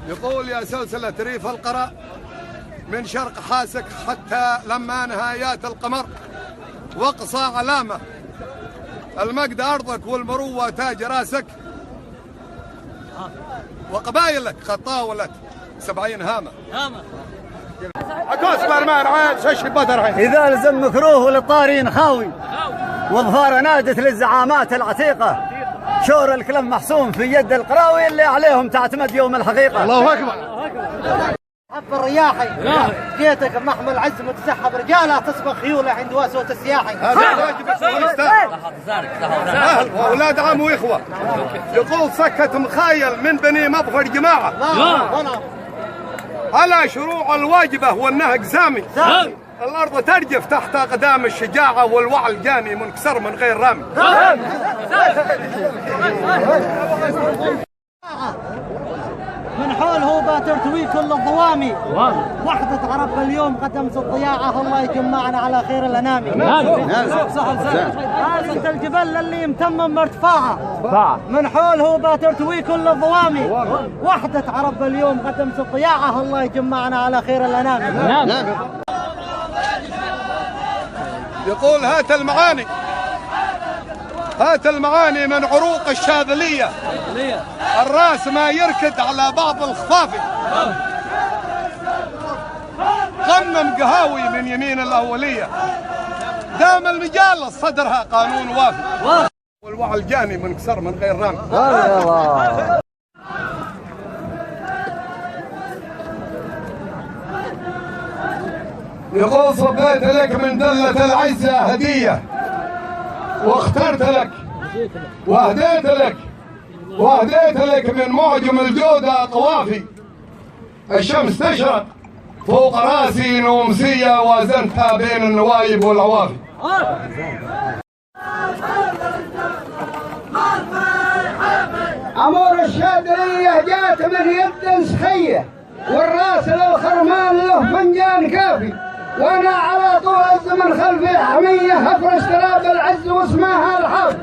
يقول يا سلسلة ريف القرى من شرق حاسك حتى لما نهايات القمر واقصى علامة المجد أرضك والمروة تاج راسك وقبائلك قد طاولت 70 هامة. إذا لزم مكروه للطارين خاوي وظفار نادت للزعامات العتيقة شور الكلام محسوم في يد القراوي اللي عليهم تعتمد يوم الحقيقة. الله أكبر. حب الرياحي جيتك محمل عز متسحب رجاله تسبق خيوله عند واسوة السياحي. واولاد عم واخوه يقول سكت مخايل من بني مظفر جماعه على شروع الواجبه والنهج سامي. الارض ترجف تحت اقدام الشجاعه والوعي الجاني منكسر من غير رامي. من حوله بترتوي كل الضوامي وحدة عرب اليوم قدمت الضياعة الله يجمعنا على خير الأنامي. هذا الجبل اللي متمم ارتفاعه من حوله بترتوي كل الضوامي وحدة عرب اليوم قدمت الضياعة الله يجمعنا على خير الأنامي. يقول هات المعاني من عروق الشاذلية الراس ما يركد على بعض الخفافي قمم قهاوي من يمين الأولية دام المجال صدرها قانون وافي والوعي الجاني منكسر من غير رامي. يقول صبيت لك من دلة العزة هدية واخترت لك وهديت لك من معجم الجودة طوافي الشمس تشرق فوق راسي نومسية وازنتها بين النوايب والعوافي. أمور الشاذلية جات من يد سخية والراس للخرمان له فنجان كافي وانا على طول الزمن خلفي حميه افرش تراب العز واسمها الحافي.